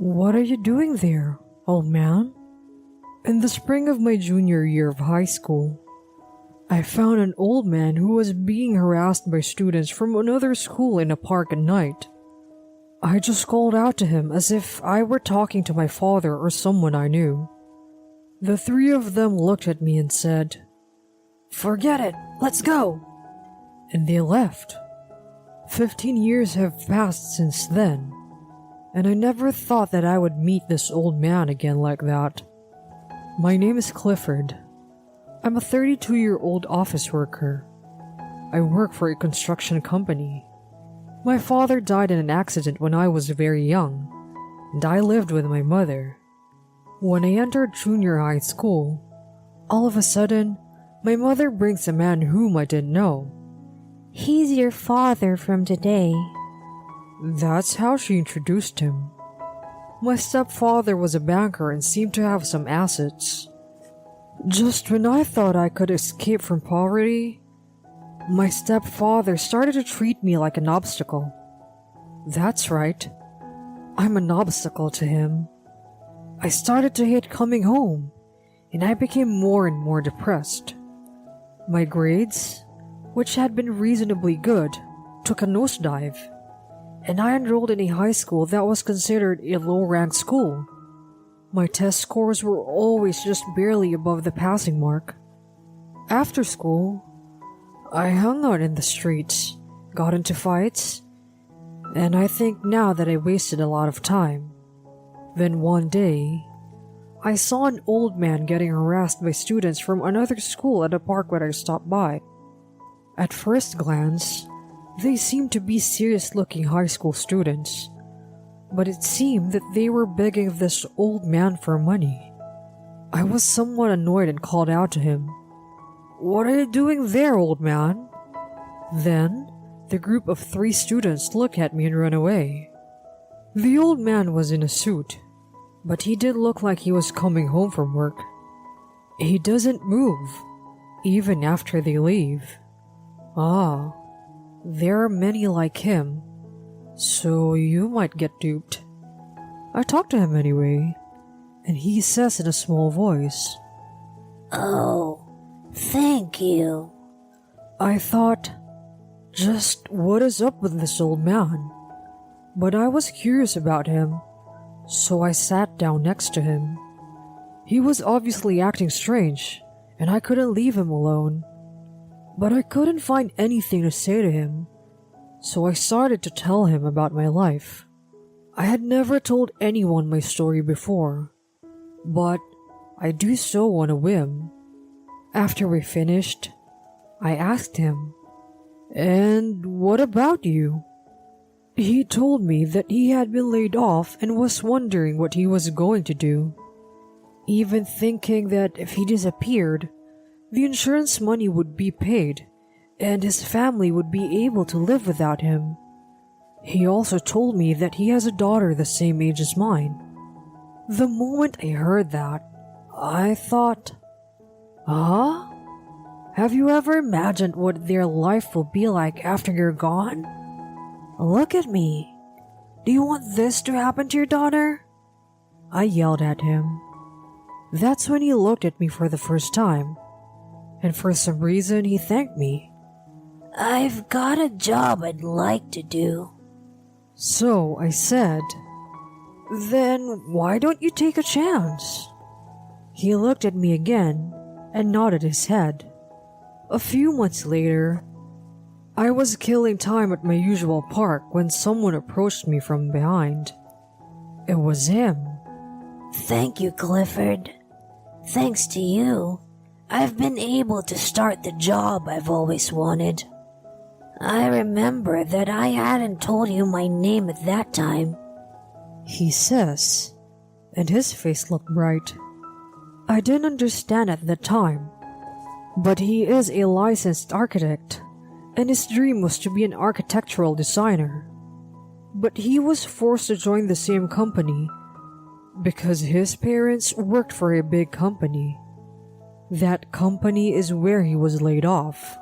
"What are you doing there, old man?" In the spring of my junior year of high school, I found an old man who was being harassed by students from another school in a park at night. I just called out to him as if I were talking to my father or someone I knew. The three of them looked at me and said, "Forget it, let's go," and they left. 15 years have passed since then, and I never thought that I would meet this old man again like that. My name is Clifford. I'm a 32-year-old office worker. I work for a construction company. My father died in an accident when I was very young, and I lived with my mother. When I entered junior high school, all of a sudden, my mother brings a man whom I didn't know. "He's your father from today." That's how she introduced him. My stepfather was a banker and seemed to have some assets. Just when I thought I could escape from poverty, my stepfather started to treat me like an obstacle. That's right, I'm an obstacle to him. I started to hate coming home, and I became more and more depressed. My grades, which had been reasonably good, took a nosedive, and I enrolled in a high school that was considered a low-ranked school. My test scores were always just barely above the passing mark. After school, I hung out in the streets, got into fights, and I think now that I wasted a lot of time. Then one day, I saw an old man getting harassed by students from another school at a park where I stopped by. At first glance, they seemed to be serious-looking high school students, but it seemed that they were begging this old man for money. I was somewhat annoyed and called out to him, "What are you doing there, old man?" Then, the group of 3 students looked at me and ran away. The old man was in a suit, but he did look like he was coming home from work. He doesn't move, even after they leave. Ah, there are many like him, so you might get duped. I talked to him anyway, and he says in a small voice, "Oh, thank you." I thought, just what is up with this old man? But I was curious about him, so I sat down next to him. He was obviously acting strange, and I couldn't leave him alone. But I couldn't find anything to say to him, so I started to tell him about my life. I had never told anyone my story before, but I do so on a whim. After we finished, I asked him, "And what about you?" He told me that he had been laid off and was wondering what he was going to do, even thinking that if he disappeared, the insurance money would be paid and his family would be able to live without him. He also told me that he has a daughter the same age as mine. The moment I heard that, I thought, huh? Have you ever imagined what their life will be like after you're gone? Look at me. Do you want this to happen to your daughter? I yelled at him. That's when he looked at me for the first time, and for some reason he thanked me. "I've got a job I'd like to do." So I said, "Then why don't you take a chance?" He looked at me again and nodded his head. A few months later, I was killing time at my usual park when someone approached me from behind. It was him. "Thank you, Clifford. Thanks to you, I've been able to start the job I've always wanted. I remember that I hadn't told you my name at that time," he says, and his face looked bright. I didn't understand at the time, but he is a licensed architect, and his dream was to be an architectural designer. But he was forced to join the same company because his parents worked for a big company. That company is where he was laid off.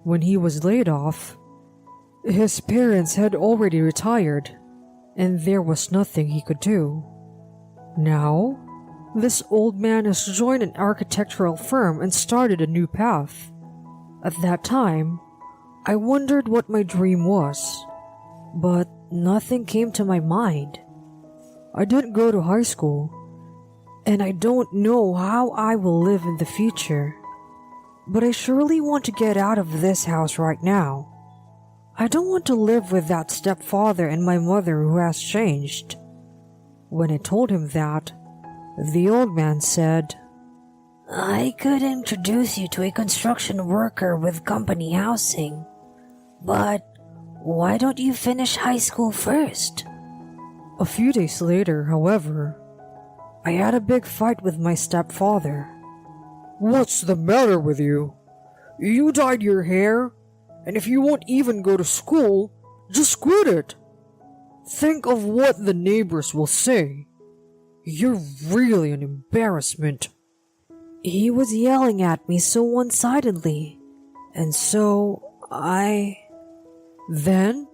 When he was laid off, his parents had already retired, and there was nothing he could do. Now, this old man has joined an architectural firm and started a new path. At that time, I wondered what my dream was, but nothing came to my mind. I didn't go to high school, and I don't know how I will live in the future. But I surely want to get out of this house right now. I don't want to live with that stepfather and my mother who has changed. When I told him that, the old man said, I could introduce you to a construction worker with company housing, but why don't you finish high school first? A few days later, however, I had a big fight with my stepfather. What's the matter with you? You dyed your hair, and if you won't even go to school, just quit it. Think of what the neighbors will say. You're really an embarrassment. He was yelling at me so one-sidedly, and so Then,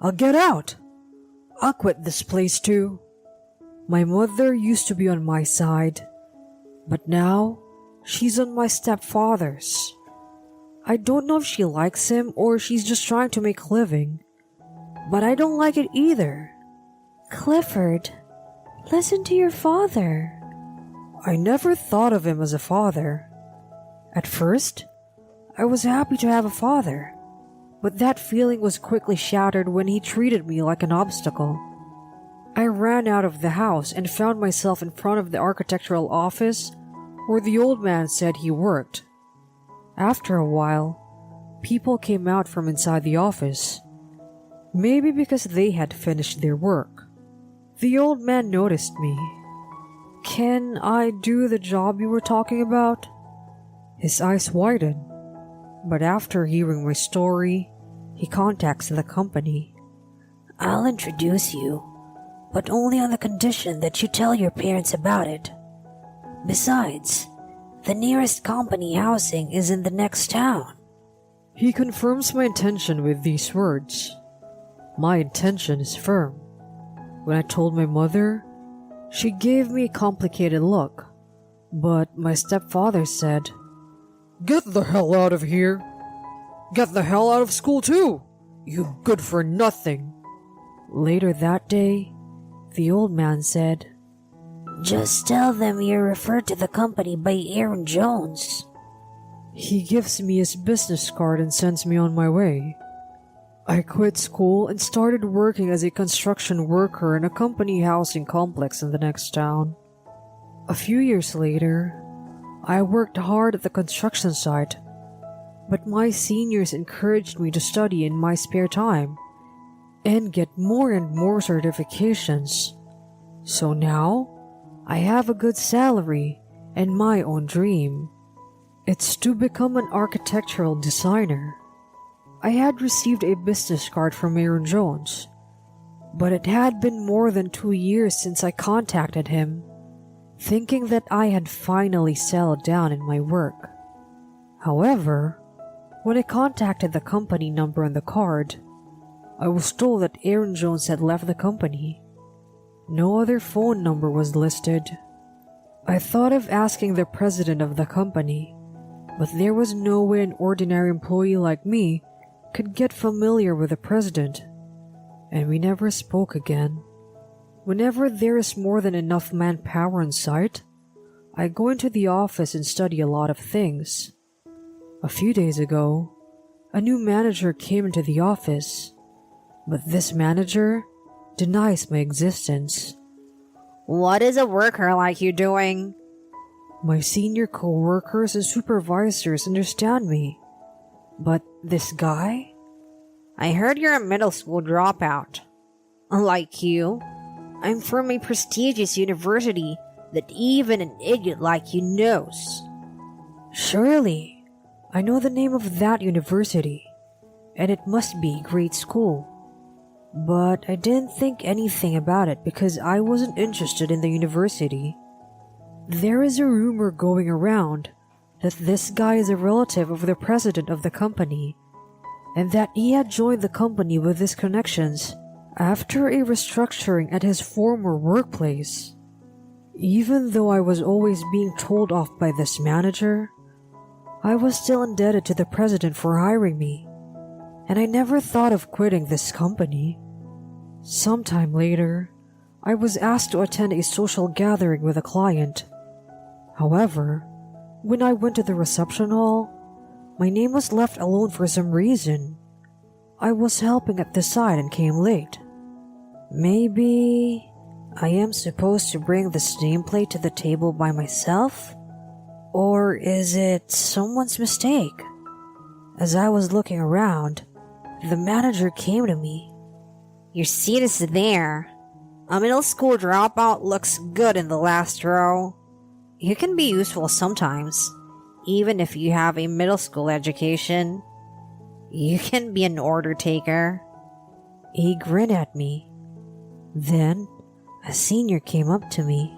I'll get out. I'll quit this place too. My mother used to be on my side, but now she's on my stepfather's. I don't know if she likes him or she's just trying to make a living, but I don't like it either. Clifford, listen to your father. I never thought of him as a father. At first, I was happy to have a father, but that feeling was quickly shattered when he treated me like an obstacle. I ran out of the house and found myself in front of the architectural office where the old man said he worked. After a while, people came out from inside the office, maybe because they had finished their work. The old man noticed me. Can I do the job you were talking about? His eyes widened, but after hearing my story, he contacts the company. I'll introduce you, but only on the condition that you tell your parents about it. Besides, the nearest company housing is in the next town. He confirms my intention with these words. My intention is firm. When I told my mother, she gave me a complicated look, but my stepfather said, Get the hell out of here! Get the hell out of school too! You good for nothing! Later that day, the old man said, Just tell them you're referred to the company by Aaron Jones. He gives me his business card and sends me on my way. I quit school and started working as a construction worker in a company housing complex in the next town. A few years later, I worked hard at the construction site, but my seniors encouraged me to study in my spare time and get more and more certifications. So now, I have a good salary and my own dream. It's to become an architectural designer. I had received a business card from Aaron Jones, but it had been more than 2 years since I contacted him, thinking that I had finally settled down in my work. However, when I contacted the company number on the card, I was told that Aaron Jones had left the company. No other phone number was listed. I thought of asking the president of the company, but there was no way an ordinary employee like me could get familiar with the president, and we never spoke again. Whenever there is more than enough manpower on site, I go into the office and study a lot of things. A few days ago, a new manager came into the office, but this manager denies my existence. What is a worker like you doing? My senior co-workers and supervisors understand me, but this guy? I heard you're a middle school dropout. Unlike you, I'm from a prestigious university that even an idiot like you knows. Surely, I know the name of that university, and it must be a great school. But I didn't think anything about it because I wasn't interested in the university. There is a rumor going around that this guy is a relative of the president of the company, and that he had joined the company with his connections After a restructuring at his former workplace, even though I was always being told off by this manager, I was still indebted to the president for hiring me, and I never thought of quitting this company. Sometime later, I was asked to attend a social gathering with a client. However, when I went to the reception hall, my name was left alone for some reason. I was helping at the side and came late. Maybe I am supposed to bring this nameplate to the table by myself? Or is it someone's mistake? As I was looking around, the manager came to me. Your seat is there. A middle school dropout looks good in the last row. You can be useful sometimes, even if you have a middle school education. You can be an order taker. He grinned at me. Then, a senior came up to me.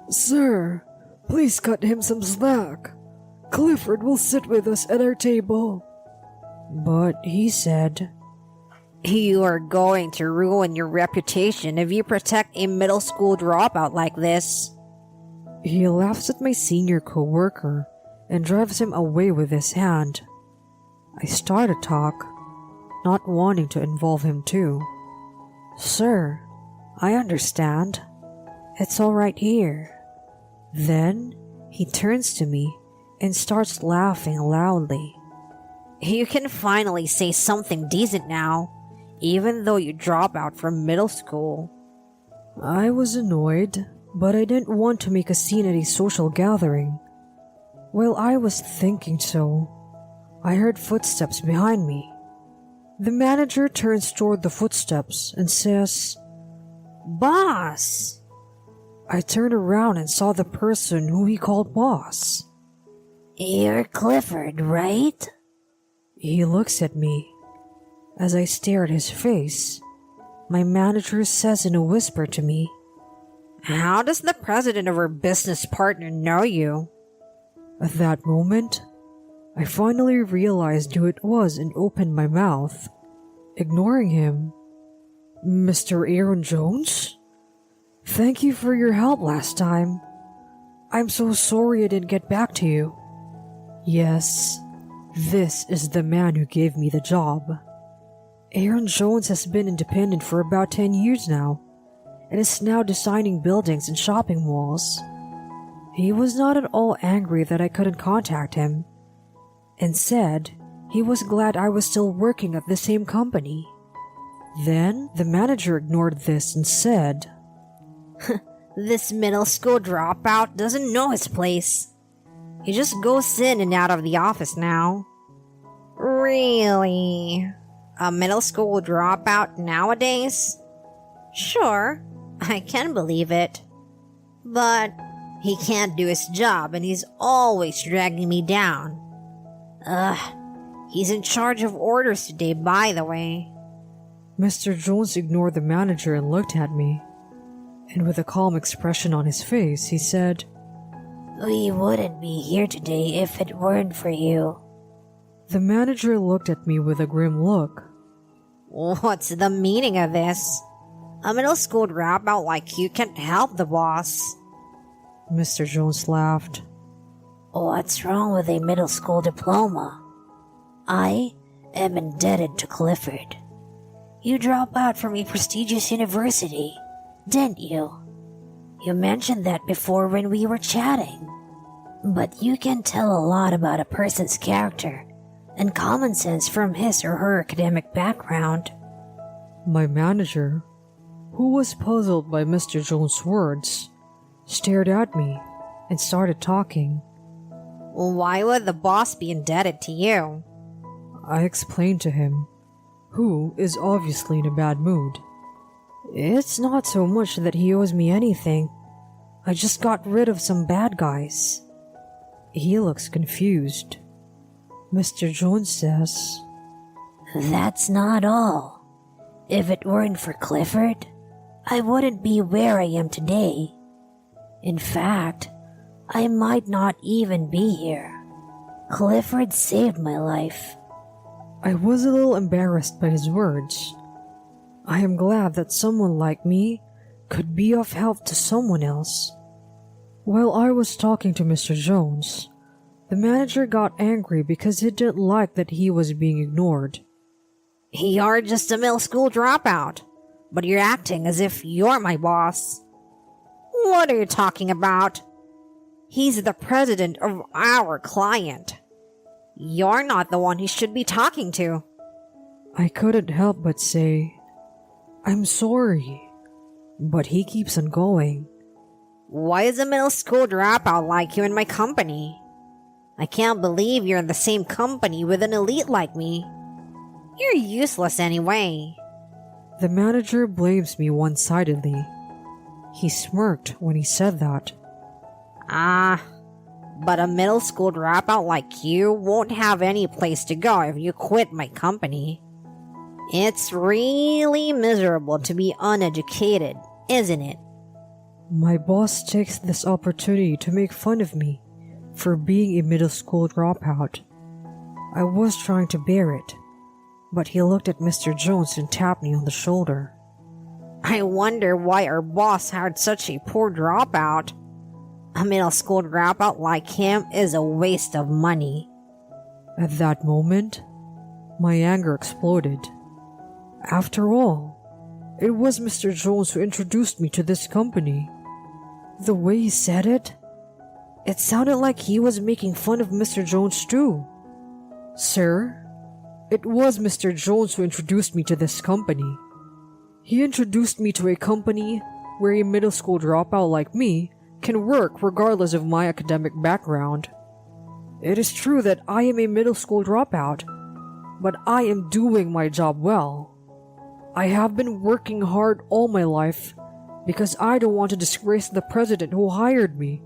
Sir, please cut him some slack. Clifford will sit with us at our table. But he said, You are going to ruin your reputation if you protect a middle school dropout like this. He laughs at my senior co-worker and drives him away with his hand. I start a talk, not wanting to involve him too. Sir, I understand. It's all right here. Then he turns to me and starts laughing loudly. You can finally say something decent now, even though you drop out from middle school. I was annoyed, but I didn't want to make a scene at a social gathering. While I was thinking so, I heard footsteps behind me. The manager turns toward the footsteps and says, Boss! I turned around and saw the person who he called boss. You're Clifford, right? He looks at me. As I stare at his face, my manager says in a whisper to me, How does the president of her business partner know you? At that moment, I finally realized who it was and opened my mouth, ignoring him. Mr. Aaron Jones? Thank you for your help last time. I'm so sorry I didn't get back to you. Yes, this is the man who gave me the job. Aaron Jones has been independent for about 10 years now, and is now designing buildings and shopping malls. He was not at all angry that I couldn't contact him, and said he was glad I was still working at the same company. Then the manager ignored this and said, This middle school dropout doesn't know his place. He just goes in and out of the office now. Really? A middle school dropout nowadays? Sure, I can believe it. But he can't do his job and he's always dragging me down. He's in charge of orders today, by the way. Mr. Jones ignored the manager and looked at me, and with a calm expression on his face, he said, We wouldn't be here today if it weren't for you. The manager looked at me with a grim look. What's the meaning of this? A middle school dropout like you can't help the boss. Mr. Jones laughed. What's wrong with a middle school diploma? I am indebted to Clifford. You dropped out from a prestigious university, didn't you? You mentioned that before when we were chatting. But you can tell a lot about a person's character and common sense from his or her academic background. My manager, who was puzzled by Mr. Jones' words, stared at me and started talking. Why would the boss be indebted to you? I explained to him, who is obviously in a bad mood. It's not so much that he owes me anything. I just got rid of some bad guys. He looks confused. Mr. Jones says, That's not all. If it weren't for Clifford, I wouldn't be where I am today. In fact, I might not even be here. Clifford saved my life. I was a little embarrassed by his words. I am glad that someone like me could be of help to someone else. While I was talking to Mr. Jones, the manager got angry because he didn't like that he was being ignored. You're just a middle school dropout, but you're acting as if you're my boss. What are you talking about? He's the president of our client. You're not the one he should be talking to. I couldn't help but say, I'm sorry, but he keeps on going. Why is a middle school dropout like you in my company? I can't believe you're in the same company with an elite like me. You're useless anyway. The manager blames me one-sidedly. He smirked when he said that. But a middle school dropout like you won't have any place to go if you quit my company. It's really miserable to be uneducated, isn't it? My boss takes this opportunity to make fun of me for being a middle school dropout. I was trying to bear it, but he looked at Mr. Jones and tapped me on the shoulder. I wonder why our boss hired such a poor dropout. A middle school dropout like him is a waste of money. At that moment, my anger exploded. After all, it was Mr. Jones who introduced me to this company. The way he said it sounded like he was making fun of Mr. Jones too. Sir, it was Mr. Jones who introduced me to this company. He introduced me to a company where a middle school dropout like me can work regardless of my academic background. It is true that I am a middle school dropout, but I am doing my job well. I have been working hard all my life because I don't want to disgrace the president who hired me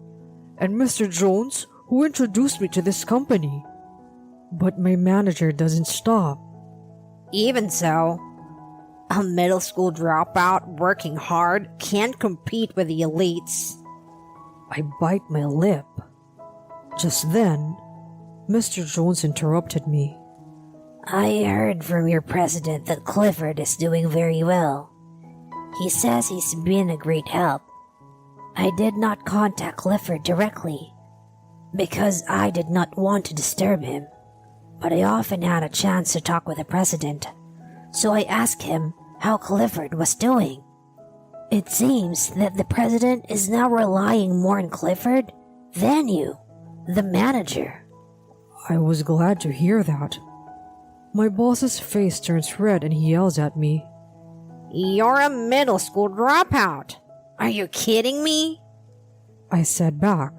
and Mr. Jones who introduced me to this company. But my manager doesn't stop. Even so, a middle school dropout working hard can't compete with the elites. I bite my lip. Just then, Mr. Jones interrupted me. I heard from your president that Clifford is doing very well. He says he's been a great help. I did not contact Clifford directly because I did not want to disturb him, but I often had a chance to talk with the president, so I asked him how Clifford was doing. It seems that the president is now relying more on Clifford than you, the manager. I was glad to hear that. My boss's face turns red and he yells at me. You're a middle school dropout. Are you kidding me? I said back,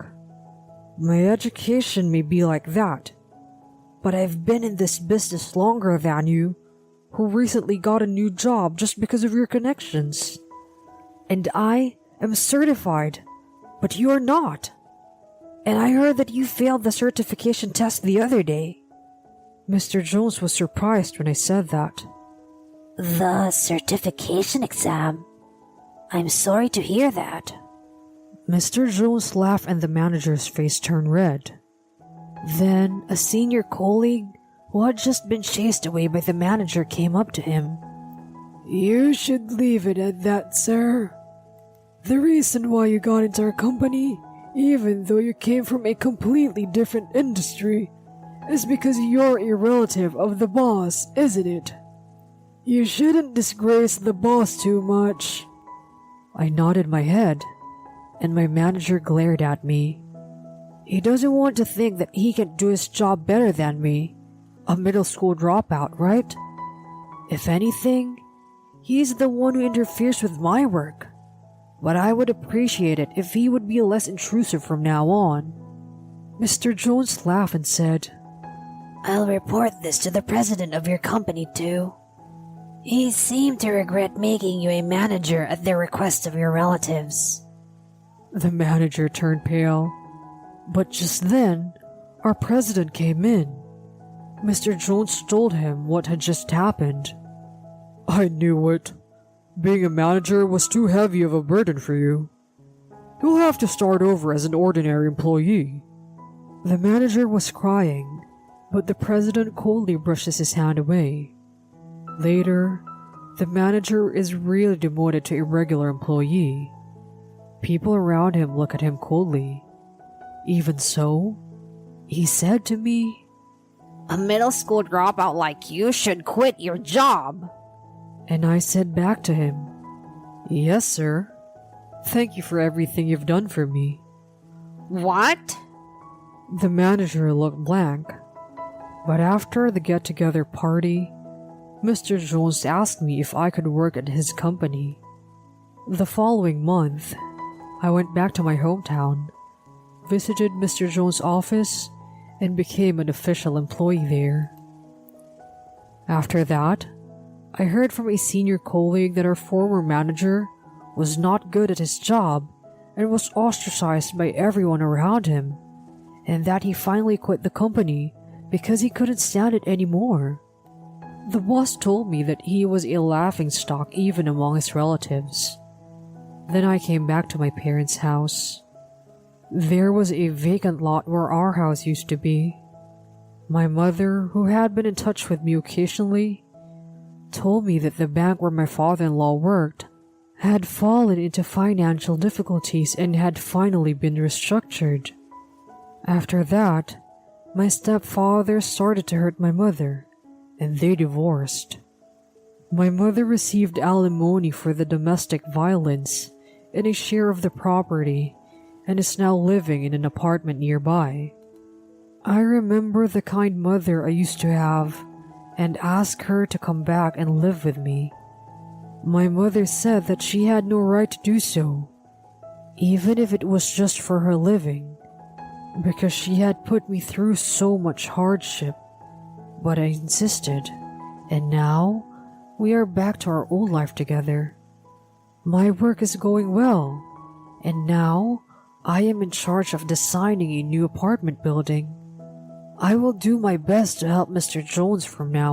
my education may be like that, but I've been in this business longer than you, who recently got a new job just because of your connections. And I am certified, but you are not. And I heard that you failed the certification test the other day. Mr. Jones was surprised when I said that. The certification exam? I'm sorry to hear that. Mr. Jones laughed and the manager's face turned red. Then a senior colleague who had just been chased away by the manager came up to him. You should leave it at that, sir. The reason why you got into our company, even though you came from a completely different industry, is because you're a relative of the boss, isn't it? You shouldn't disgrace the boss too much. I nodded my head, and my manager glared at me. He doesn't want to think that he can do his job better than me, a middle school dropout, right? If anything, he's the one who interferes with my work. But I would appreciate it if he would be less intrusive from now on. Mr. Jones laughed and said, I'll report this to the president of your company too. He seemed to regret making you a manager at the request of your relatives. The manager turned pale. But just then, our president came in. Mr. Jones told him what had just happened. I knew it. Being a manager was too heavy of a burden for you. You'll have to start over as an ordinary employee. The manager was crying, but the president coldly brushes his hand away. Later, The manager is really demoted to irregular employee. People around him look at him coldly. Even so, he said to me, A middle school dropout like you should quit your job. and I said back to him, "Yes, sir. Thank you for everything you've done for me." What? The manager looked blank. But after the get-together party, Mr. Jones asked me if I could work at his company. The following month, I went back to my hometown, visited Mr. Jones' office, and became an official employee there. After that, I heard from a senior colleague that our former manager was not good at his job and was ostracized by everyone around him, and that he finally quit the company because he couldn't stand it anymore. The boss told me that he was a laughingstock even among his relatives. Then I came back to my parents' house. There was a vacant lot where our house used to be. My mother, who had been in touch with me occasionally, told me that the bank where my father-in-law worked had fallen into financial difficulties and had finally been restructured. After that, my stepfather started to hurt my mother, and they divorced. My mother received alimony for the domestic violence and a share of the property, and is now living in an apartment nearby. I remember the kind mother I used to have and asked her to come back and live with me. My mother said that she had no right to do so, even if it was just for her living, because she had put me through so much hardship. But I insisted, and now we are back to our old life together. My work is going well, and now I am in charge of designing a new apartment building. I will do my best to help Mr. Jones from now